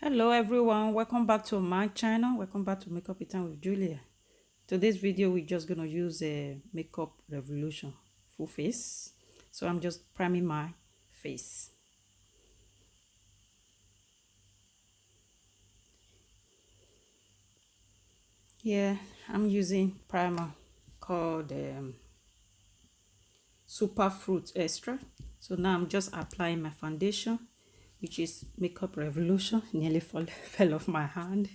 Hello everyone, welcome back to my channel. Welcome back to Makeup with Time with Julia. Today's video we're just gonna use a makeup revolution full face. So I'm just priming my face. Yeah, I'm using primer called Super Fruit Extra. So now I'm just applying my foundation, which is Makeup Revolution. Nearly fell off my hand.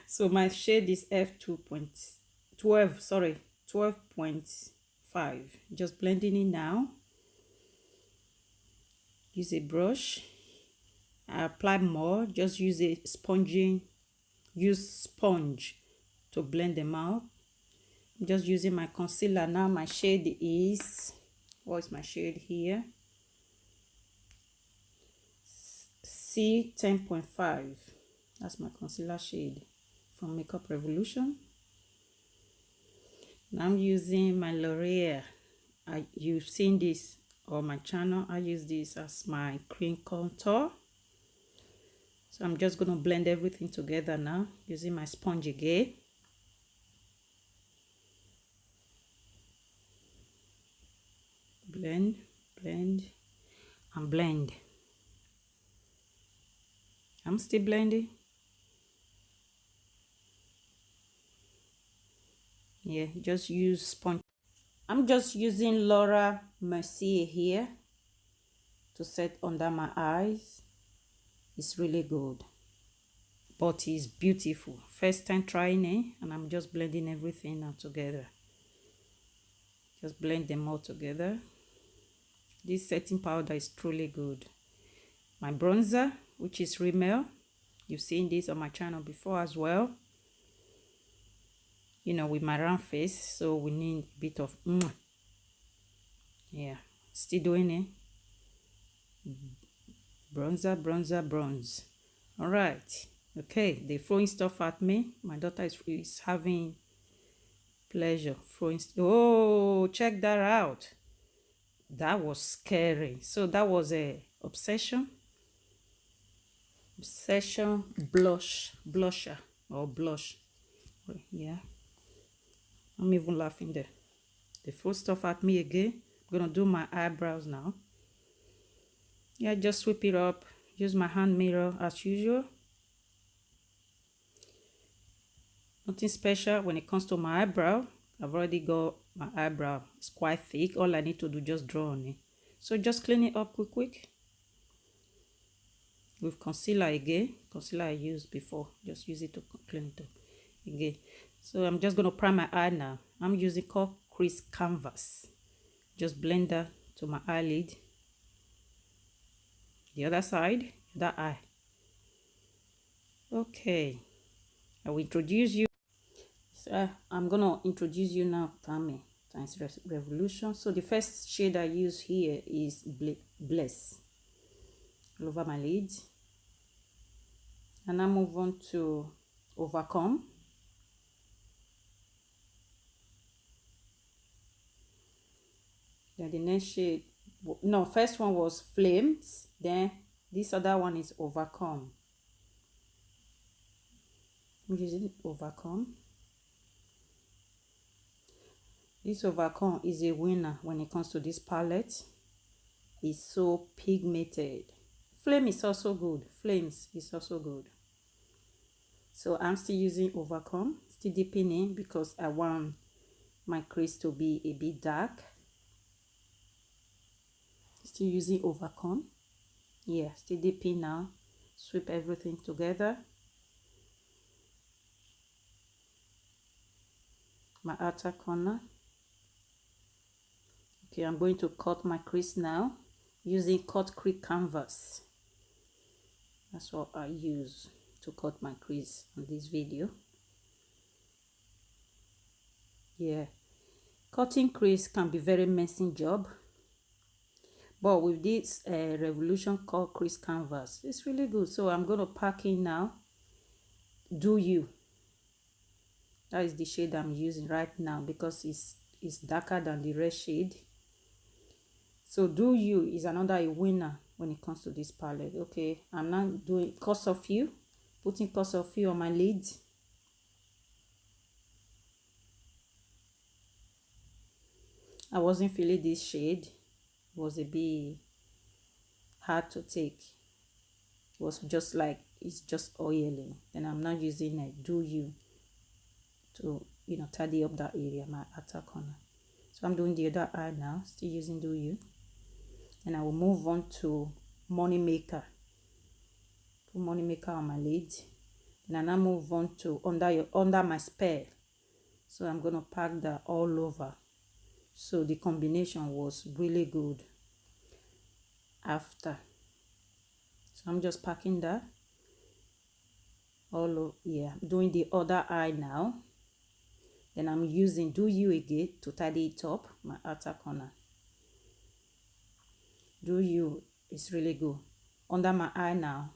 So my shade is F2.12, sorry, 12.5. Just blending it now. Use a brush. I apply more. Just use sponge to blend them out. I'm just using my concealer now. My shade is, what's my shade here? C10.5. That's my concealer shade from Makeup Revolution. Now I'm using my L'Oreal. You've seen this on my channel. I use this as my cream contour. So I'm just going to blend everything together now using my sponge again. Blend, blend, and blend. I'm still blending. Yeah, just use sponge. I'm just using Laura Mercier here to set under my eyes. It's really good, but it's beautiful. First time trying it, and I'm just blending everything now together. Just blend them all together. This setting powder is truly good. My bronzer, which is Rimmel. You've seen this on my channel before as well. You know, with my round face, so we need a bit of yeah, still doing it. Bronzer, bronzer, bronze. All right, okay, they're throwing stuff at me. My daughter is having pleasure throwing. Oh, check that out. That was scary. So that was a obsession blusher or blush. Yeah, I'm even laughing there. They throw stuff at me again. I'm gonna do my eyebrows now. Yeah, just sweep it up. Use my hand mirror as usual. Nothing special when it comes to my eyebrow. I've already got my eyebrow. It's quite thick. All I need to do just draw on it. So just clean it up quick. With concealer again. Concealer I used before. Just use it to clean it up again. So I'm just going to prime my eye now. I'm using Crease Canvas. Just blend that to my eyelid. The other side, that eye. Okay. I will introduce you. So I'm going to introduce you now, Carmi times Revolution. So the first shade I use here is Bless. All over my lid. And I move on to Overcome. Then the next shade, no, first one was Flames. Then this other one is Overcome. I'm using Overcome. This Overcome is a winner when it comes to this palette. It's so pigmented. Flame is also good. Flames is also good. So I'm still using Overcome. Still dipping in because I want my crease to be a bit dark. Still using Overcome. Yeah, still dipping now. Sweep everything together. My outer corner. Okay, I'm going to cut my crease now using cut crease canvas. That's what I use to cut my crease on this video. Yeah, cutting crease can be very messy job, but with this Revolution cut crease canvas, it's really good. So I'm going to pack in now. Do You. That is the shade I'm using right now because it's darker than the red shade. So Do You is another winner when it comes to this palette. Okay, I'm now doing Cause of You, putting Cause of You on my lids. I wasn't feeling this shade. It was a bit hard to take. It was just like, it's just oily. Then I'm not using a Do You to, you know, tidy up that area, my outer corner. So I'm doing the other eye now, still using Do You. And I will move on to Money Maker. Put Money Maker on my lid. And I now move on to Under My Spell. So I'm gonna pack that all over. So the combination was really good after. So I'm just packing that all over. Yeah, doing the other eye now. Then I'm using Do You again to tidy it up, my outer corner. Do You is really good. Under my eye now,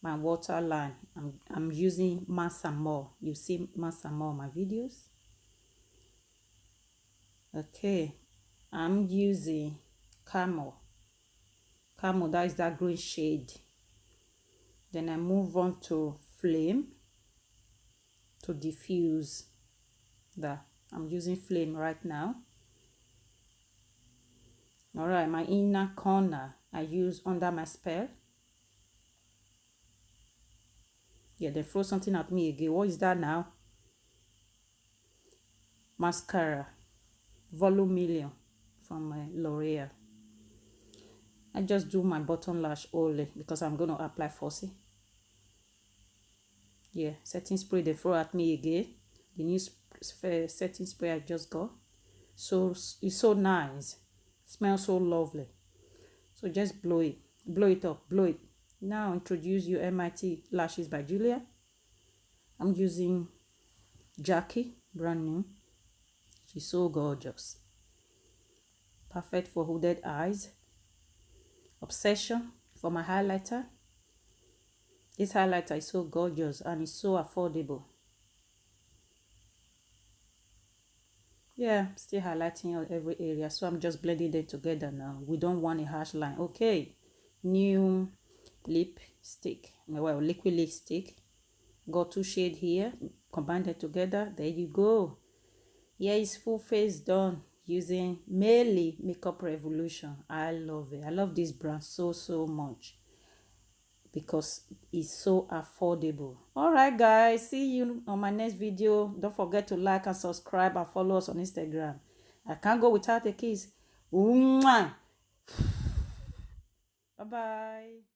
my waterline, I'm using More. You see More on my videos. Okay, I'm using Carmi, that is that green shade. Then I move on to Flame to diffuse that. I'm using Flame right now. All right, my inner corner, I use Under My Spell. Yeah, they throw something at me again. What is that now? Mascara, Volume Million from L'Oreal. I just do my bottom lash only because I'm going to apply Fussy. Yeah, setting spray they throw at me again. The new setting spray I just got. So it's so nice. Smells so lovely. So just blow it. Blow it up. Blow it. Now introduce you MIT Lashes by Julia. I'm using Jackie, brand new. She's so gorgeous. Perfect for hooded eyes. Obsession for my highlighter. This highlighter is so gorgeous and it's so affordable. Yeah, still highlighting on every area. So I'm just blending them together now. We don't want a harsh line. Okay, new lipstick. Well, liquid lipstick. Got 2 shades here. Combine them together. There you go. Here is full face done using Mercier Makeup Revolution. I love it. I love this brand so much because it's so affordable. All right, guys, see you on my next video. Don't forget to like and subscribe and follow us on Instagram. I can't go without a kiss. Bye bye.